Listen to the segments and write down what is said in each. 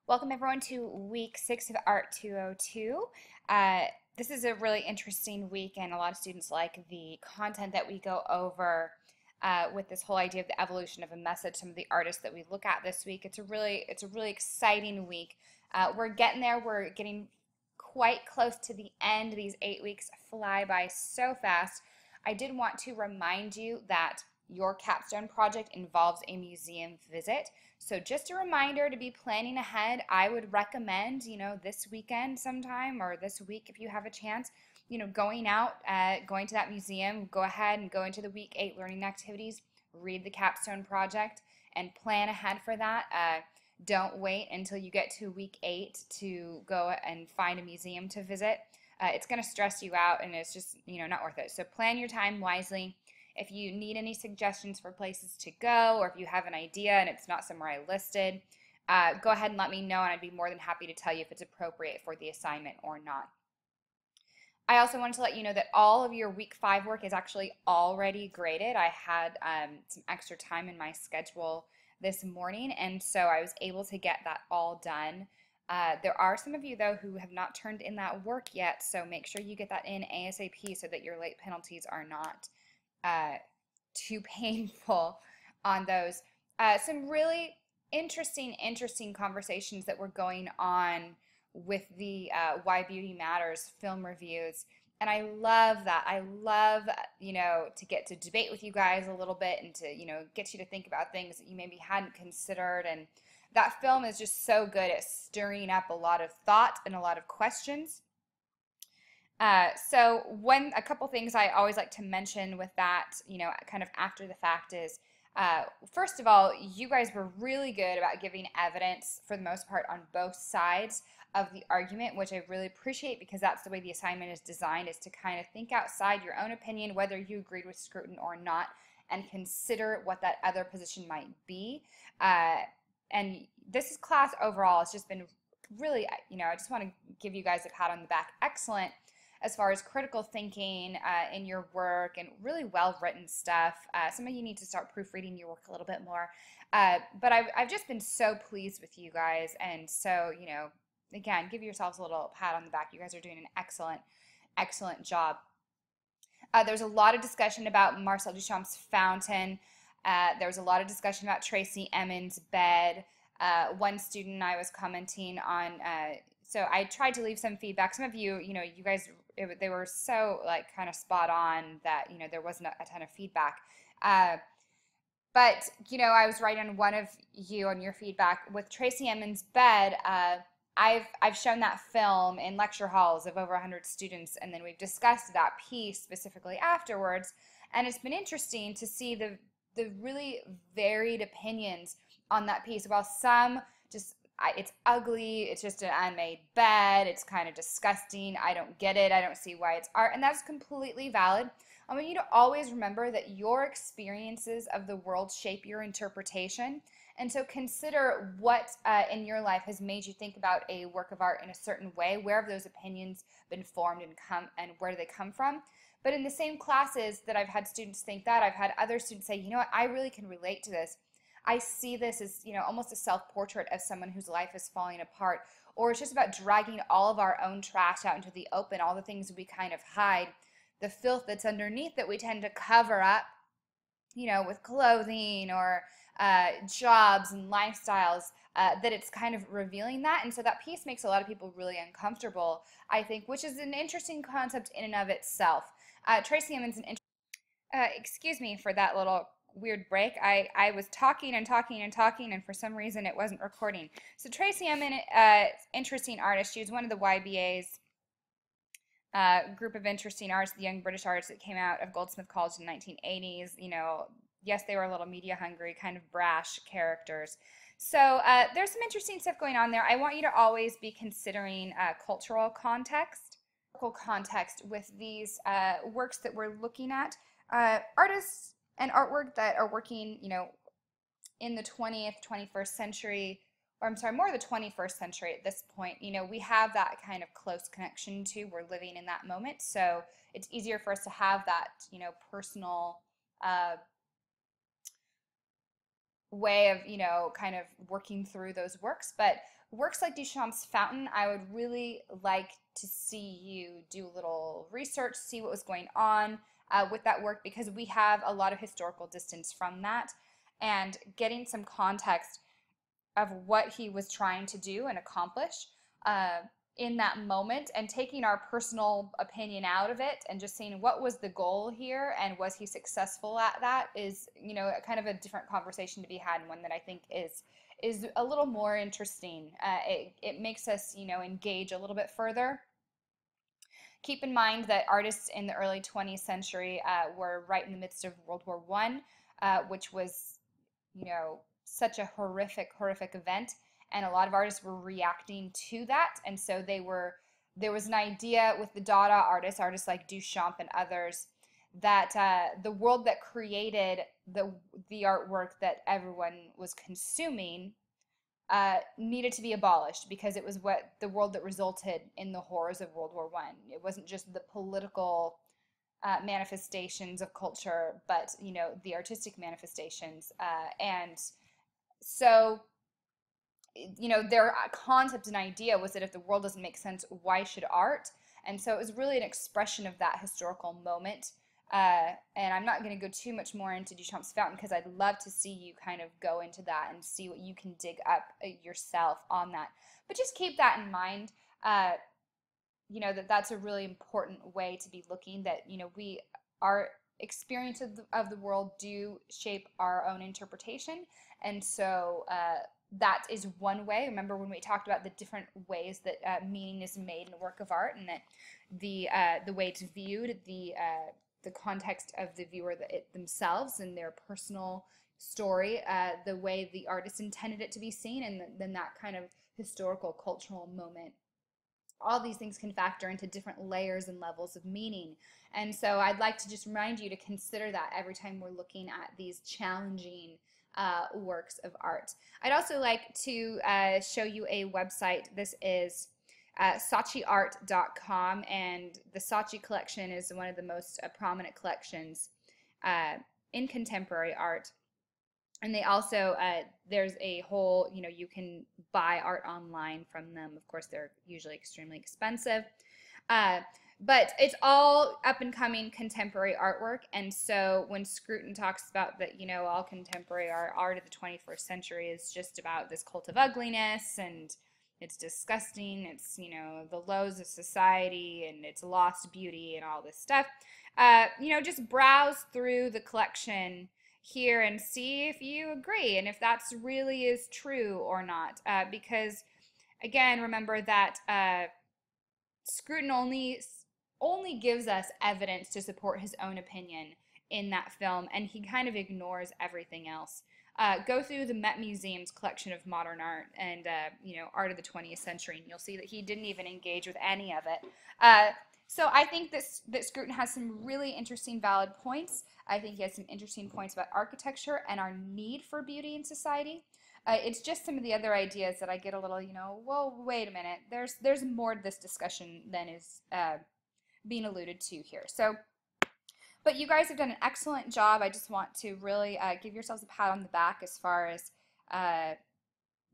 Welcome everyone to week 6 of Art 202. This is a really interesting week, and a lot of students like the content that we go over with this whole idea of the evolution of a message. Some of the artists that we look at this week. It's a really exciting week. We're getting there. We're getting quite close to the end. These 8 weeks fly by so fast. I did want to remind you that your capstone project involves a museum visit. So just a reminder to be planning ahead. I would recommend, this weekend sometime or this week if you have a chance, going out, going to that museum, go ahead and go into the week 8 learning activities, read the capstone project, and plan ahead for that. Don't wait until you get to week 8 to go and find a museum to visit. It's going to stress you out, and it's just, not worth it. So plan your time wisely. If you need any suggestions for places to go, or if you have an idea and it's not somewhere I listed, go ahead and let me know, and I'd be more than happy to tell you if it's appropriate for the assignment or not. I also wanted to let you know that all of your week 5 work is actually already graded. I had some extra time in my schedule this morning, and so I was able to get that all done. There are some of you, though, who have not turned in that work yet, so make sure you get that in ASAP so that your late penalties are not too painful on those. Some really interesting conversations that were going on with the Why Beauty Matters film reviews. And I love that. I love, to get to debate with you guys a little bit and to, get you to think about things that you maybe hadn't considered. And that film is just so good at stirring up a lot of thought and a lot of questions. A couple things I always like to mention with that, kind of after the fact is, first of all, you guys were really good about giving evidence for the most part on both sides of the argument, which I really appreciate because that's the way the assignment is designed, is to kind of think outside your own opinion, whether you agreed with Scruton or not, and consider what that other position might be. And this class overall has just been really, I just want to give you guys a pat on the back. Excellent as far as critical thinking in your work, and really well-written stuff. Some of you need to start proofreading your work a little bit more. But I've just been so pleased with you guys, and so, again, give yourselves a little pat on the back. You guys are doing an excellent job. There's a lot of discussion about Marcel Duchamp's fountain. There was a lot of discussion about Tracy Emin's bed. One student I was commenting on, so I tried to leave some feedback. Some of you, you guys, they were so kind of spot on that, there wasn't a ton of feedback. But, I was right on one of you on your feedback. With Tracy Emin's bed, I've shown that film in lecture halls of over 100 students, and then we've discussed that piece specifically afterwards. And it's been interesting to see the really varied opinions on that piece. While some just, it's ugly, it's just an unmade bed, it's kind of disgusting, I don't get it, I don't see why it's art, and that's completely valid. I want you to always remember that your experiences of the world shape your interpretation, and so consider what in your life has made you think about a work of art in a certain way. Where have those opinions been formed and where do they come from? But in the same classes that I've had students think that, I've had other students say, what, I really can relate to this. I see this as, almost a self-portrait of someone whose life is falling apart, or it's just about dragging all of our own trash out into the open, all the things we kind of hide, the filth that's underneath that we tend to cover up, with clothing or jobs and lifestyles, that it's kind of revealing that. And so that piece makes a lot of people really uncomfortable, I think, which is an interesting concept in and of itself. Tracy Emin's excuse me for that little weird break. I was talking, and for some reason it wasn't recording. So Tracy Emin, interesting artist. She was one of the YBA's group of interesting artists, the young British artists that came out of Goldsmith College in the 1980s. Yes, they were a little media hungry, kind of brash characters. So there's some interesting stuff going on there. I want you to always be considering cultural context with these works that we're looking at. Artists and artwork that are working, in the 20th, 21st century, or I'm sorry, more the 21st century at this point, we have that kind of close connection to, we're living in that moment, so it's easier for us to have that, personal way of, kind of working through those works. But works like Duchamp's Fountain, I would really like to see you do a little research, see what was going on with that work, because we have a lot of historical distance from that, and getting some context of what he was trying to do and accomplish uh, in that moment, and taking our personal opinion out of it and just seeing what was the goal here and was he successful at that is, kind of a different conversation to be had, and one that I think is a little more interesting. It makes us, engage a little bit further. Keep in mind that artists in the early 20th century were right in the midst of World War I, which was, such a horrific event, and a lot of artists were reacting to that, and so there was an idea with the Dada artists like Duchamp and others, that the world that created the artwork that everyone was consuming needed to be abolished, because it was what the world that resulted in the horrors of World War I. It wasn't just the political manifestations of culture, but the artistic manifestations, and so their concept and idea was that if the world doesn't make sense, why should art? And so it was really an expression of that historical moment. And I'm not going to go too much more into Duchamp's Fountain, because I'd love to see you kind of go into that and see what you can dig up yourself on that. But just keep that in mind, that's a really important way to be looking, that, our experience of the world do shape our own interpretation. And so that is one way. Remember when we talked about the different ways that meaning is made in a work of art, and that the way it's viewed, the context of the viewer, themselves and their personal story, the way the artist intended it to be seen, and then that kind of historical cultural moment. All these things can factor into different layers and levels of meaning. And so I'd like to just remind you to consider that every time we're looking at these challenging works of art. I'd also like to show you a website. This is saatchiart.com, and the Saatchi collection is one of the most prominent collections in contemporary art. And they also, there's a whole, you can buy art online from them. Of course, they're usually extremely expensive. But it's all up and coming contemporary artwork. And so when Scruton talks about that, all contemporary art of the 21st century is just about this cult of ugliness, and it's disgusting, it's, the lows of society, and it's lost beauty and all this stuff, just browse through the collection here and see if you agree, and if that's really is true or not, because again, remember that Scruton only gives us evidence to support his own opinion in that film, and he kind of ignores everything else. Go through the Met Museum's collection of modern art and art of the 20th century, and you'll see that he didn't even engage with any of it. So I think that Scruton has some really interesting, valid points. I think he has some interesting points about architecture and our need for beauty in society. It's just some of the other ideas that I get a little, whoa, wait a minute. There's more to this discussion than is being alluded to here. So, but you guys have done an excellent job. I just want to really give yourselves a pat on the back as far as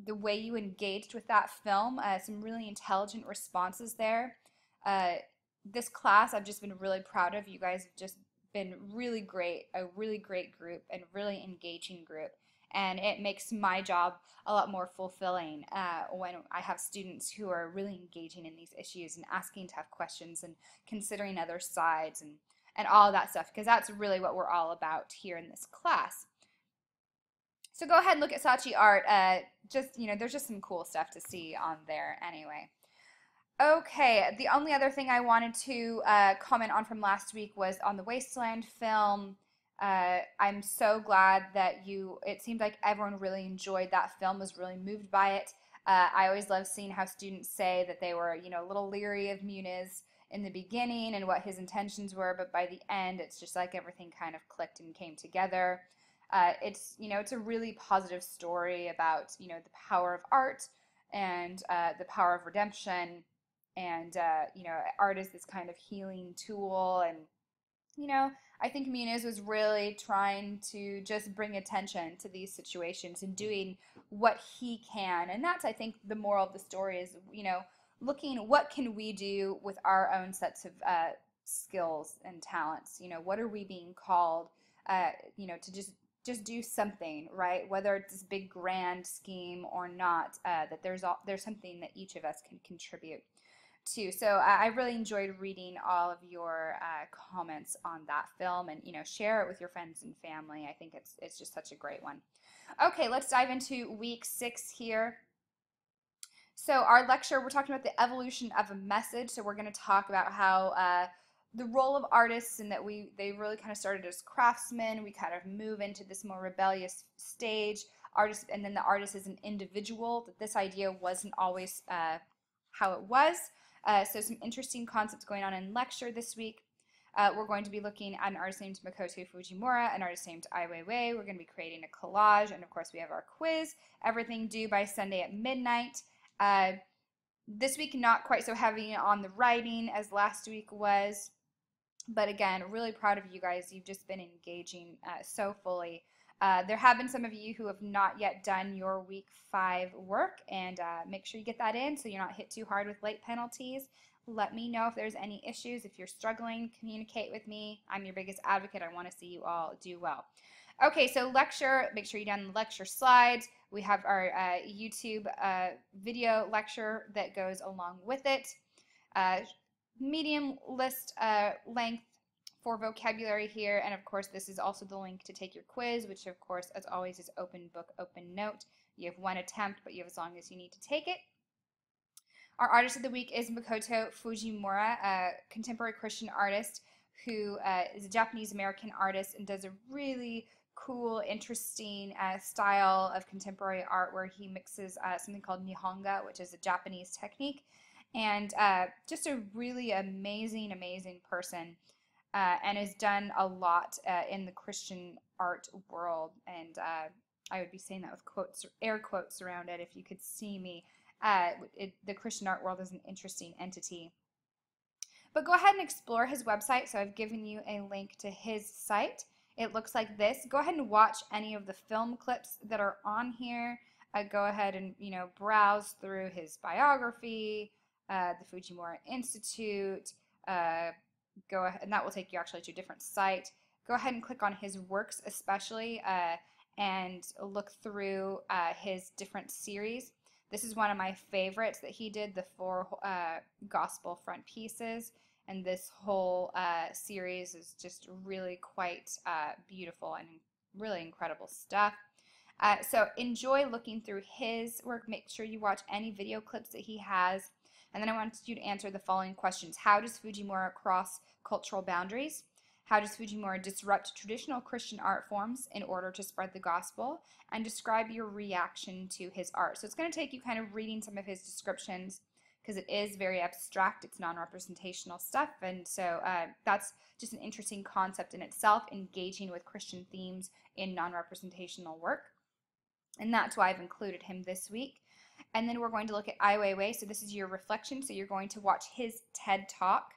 the way you engaged with that film. Some really intelligent responses there. This class I've just been really proud of. You guys have just been really great, a really great group, and really engaging group. And it makes my job a lot more fulfilling when I have students who are really engaging in these issues and asking tough questions and considering other sides and all of that stuff, because that's really what we're all about here in this class. So go ahead and look at Saatchi art. There's just some cool stuff to see on there anyway. Okay, the only other thing I wanted to comment on from last week was on the Wasteland film. I'm so glad that it seemed like everyone really enjoyed that film, was really moved by it. I always love seeing how students say that they were, a little leery of Muniz in the beginning and what his intentions were, but by the end, it's just like everything kind of clicked and came together. It's a really positive story about, the power of art and the power of redemption, and art is this kind of healing tool, and you know, I think Muniz was really trying to just bring attention to these situations and doing what he can. And that's, I think, the moral of the story is, looking what can we do with our own sets of skills and talents. What are we being called, to just do something, right? Whether it's this big grand scheme or not, that there's something that each of us can contribute too. So I really enjoyed reading all of your comments on that film, and share it with your friends and family. I think it's just such a great one. Okay, let's dive into week 6 here. So our lecture, we're talking about the evolution of a message. So we're going to talk about how the role of artists, and that they really kind of started as craftsmen. We kind of move into this more rebellious stage. Artist, and then the artist is an individual. That this idea wasn't always how it was. So some interesting concepts going on in lecture this week. We're going to be looking at an artist named Makoto Fujimura, an artist named Ai Weiwei. We're going to be creating a collage, and of course we have our quiz. Everything due by Sunday at midnight. This week not quite so heavy on the writing as last week was, but again, really proud of you guys. You've just been engaging so fully. There have been some of you who have not yet done your week 5 work, and make sure you get that in so you're not hit too hard with late penalties. Let me know if there's any issues. If you're struggling, communicate with me. I'm your biggest advocate. I want to see you all do well. Okay, so lecture, make sure you download the lecture slides. We have our YouTube video lecture that goes along with it. Medium list length for vocabulary here, and of course this is also the link to take your quiz, which of course as always is open book, open note. You have one attempt, but you have as long as you need to take it. Our artist of the week is Makoto Fujimura, a contemporary Christian artist who is a Japanese-American artist and does a really cool, interesting style of contemporary art where he mixes something called Nihonga, which is a Japanese technique, and just a really amazing, amazing person, and has done a lot in the Christian art world, and I would be saying that with quotes, air quotes around it if you could see me. The Christian art world is an interesting entity. But go ahead and explore his website. So I've given you a link to his site. It looks like this. Go ahead and watch any of the film clips that are on here. Go ahead and browse through his biography, the Fujimura Institute. Go ahead, and that will take you actually to a different site. Go ahead and click on his works, especially, and look through his different series. This is one of my favorites that he did, the 4 gospel front pieces, and this whole series is just really quite beautiful and really incredible stuff. So enjoy looking through his work. Make sure you watch any video clips that he has. And then I want you to answer the following questions. How does Fujimura cross cultural boundaries? How does Fujimura disrupt traditional Christian art forms in order to spread the gospel? And describe your reaction to his art. So it's going to take you kind of reading some of his descriptions because it is very abstract. It's non-representational stuff. And so that's just an interesting concept in itself, engaging with Christian themes in non-representational work. And that's why I've included him this week. And then we're going to look at Ai Weiwei. So this is your reflection. So you're going to watch his TED Talk.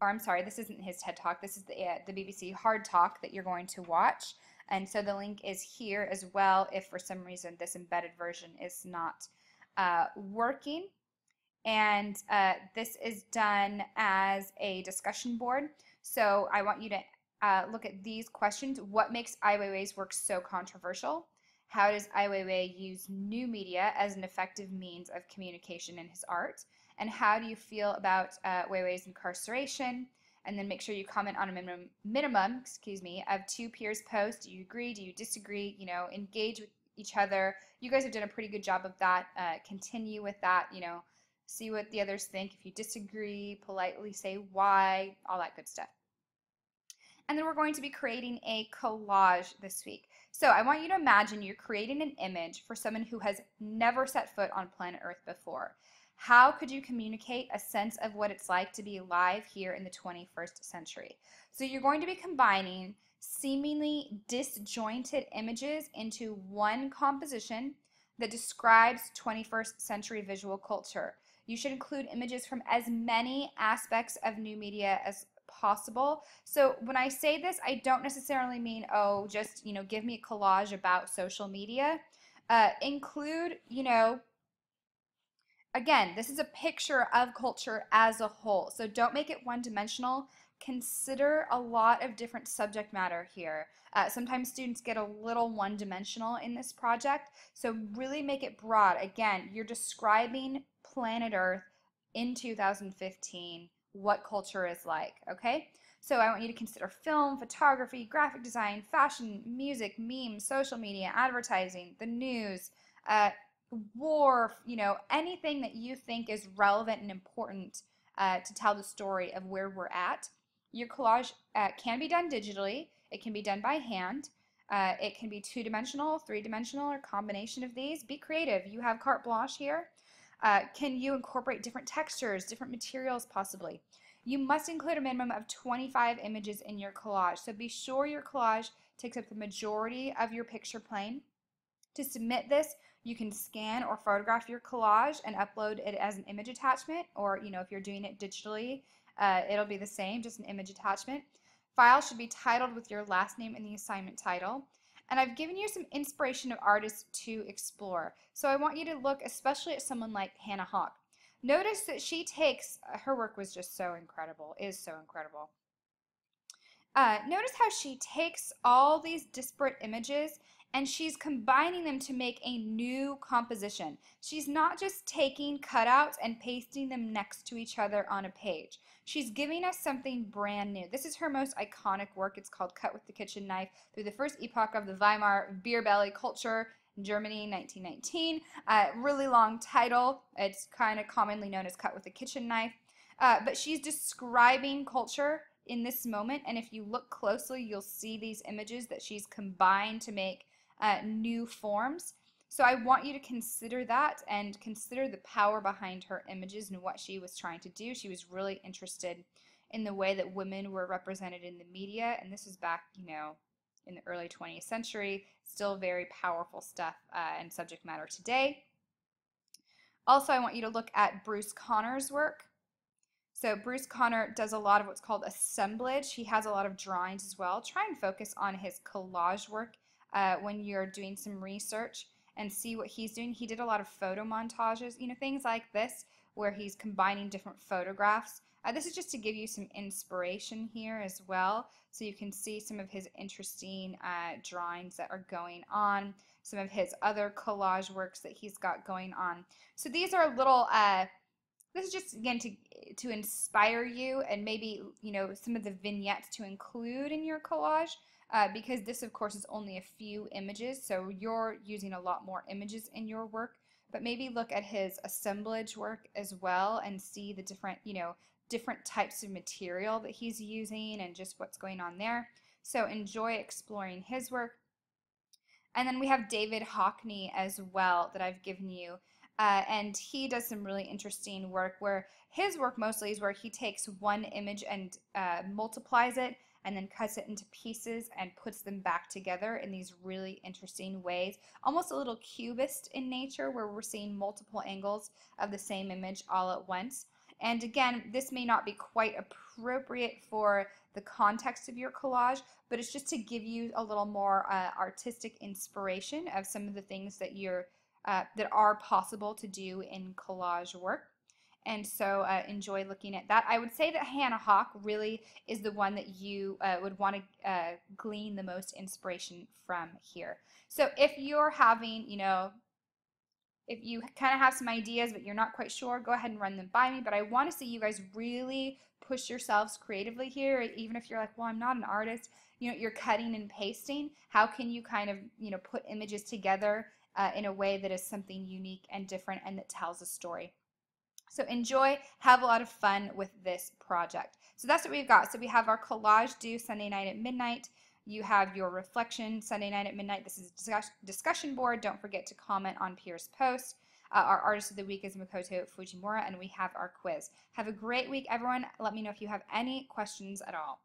Or I'm sorry, this isn't his TED Talk. This is the BBC Hard Talk that you're going to watch. And so the link is here as well if for some reason this embedded version is not working. And this is done as a discussion board. So I want you to look at these questions. What makes Ai Weiwei's work so controversial? How does Ai Weiwei use new media as an effective means of communication in his art? And how do you feel about Weiwei's incarceration? And then make sure you comment on a minimum of 2 peers posts. Do you agree? Do you disagree? Engage with each other. You guys have done a pretty good job of that. Continue with that. See what the others think. If you disagree, politely say why, all that good stuff. And then we're going to be creating a collage this week. So I want you to imagine you're creating an image for someone who has never set foot on planet Earth before. How could you communicate a sense of what it's like to be alive here in the 21st century? So you're going to be combining seemingly disjointed images into one composition that describes 21st century visual culture. You should include images from as many aspects of new media as possible. So when I say this, I don't necessarily mean, oh, just, give me a collage about social media. Include, again, this is a picture of culture as a whole. So don't make it one-dimensional. Consider a lot of different subject matter here. Sometimes students get a little one-dimensional in this project, so really make it broad. Again, you're describing planet Earth in 2015, what culture is like, okay? So I want you to consider film, photography, graphic design, fashion, music, memes, social media, advertising, the news, war, anything that you think is relevant and important to tell the story of where we're at. Your collage can be done digitally. It can be done by hand. It can be two-dimensional, three-dimensional, or combination of these. Be creative. You have carte blanche here. Can you incorporate different textures, different materials possibly? You must include a minimum of 25 images in your collage. So be sure your collage takes up the majority of your picture plane. To submit this, you can scan or photograph your collage and upload it as an image attachment, or if you're doing it digitally, it'll be the same, just an image attachment. File should be titled with your last name and the assignment title. And I've given you some inspiration of artists to explore. So I want you to look especially at someone like Hannah Hawk. Notice that she takes, her work was just so incredible, is so incredible. Notice how she takes all these disparate images and she's combining them to make a new composition. She's not just taking cutouts and pasting them next to each other on a page. She's giving us something brand new. This is her most iconic work. It's called Cut with the Kitchen Knife Through the First Epoch of the Weimar Beer Belly Culture in Germany, 1919. Really long title. It's kind of commonly known as Cut with the Kitchen Knife. But she's describing culture in this moment, and if you look closely, you'll see these images that she's combined to make new forms. So I want you to consider that and consider the power behind her images and what she was trying to do. She was really interested in the way that women were represented in the media, and this was back, in the early 20th century. Still very powerful stuff and subject matter today. Also, I want you to look at Bruce Conner's work. So Bruce Conner does a lot of what's called assemblage. He has a lot of drawings as well. Try and focus on his collage work when you're doing some research and see what he's doing. He did a lot of photo montages, things like this where he's combining different photographs. This is just to give you some inspiration here as well, so you can see some of his interesting drawings that are going on, some of his other collage works that he's got going on. So these are little this is just, again, to inspire you and maybe, some of the vignettes to include in your collage because this, of course, is only a few images, so you're using a lot more images in your work. But maybe look at his assemblage work as well and see the different, different types of material that he's using and just what's going on there. So enjoy exploring his work. And then we have David Hockney as well that I've given you. And he does some really interesting work where his work mostly is where he takes one image and multiplies it and then cuts it into pieces and puts them back together in these really interesting ways. Almost a little cubist in nature where we're seeing multiple angles of the same image all at once. And again, this may not be quite appropriate for the context of your collage, but it's just to give you a little more artistic inspiration of some of the things that that are possible to do in collage work. And so enjoy looking at that. I would say that Hannah Hawk really is the one that you would want to glean the most inspiration from here. So if you're having, if you kind of have some ideas but you're not quite sure, go ahead and run them by me. But I want to see you guys really push yourselves creatively here, even if you're like, well, I'm not an artist. You're cutting and pasting. How can you kind of, put images together in a way that is something unique and different and that tells a story? So enjoy, have a lot of fun with this project. So that's what we've got. So we have our collage due Sunday night at midnight. You have your reflection Sunday night at midnight. This is a discussion board. Don't forget to comment on Pierre's post. Our artist of the week is Makoto Fujimura, and we have our quiz. Have a great week, everyone. Let me know if you have any questions at all.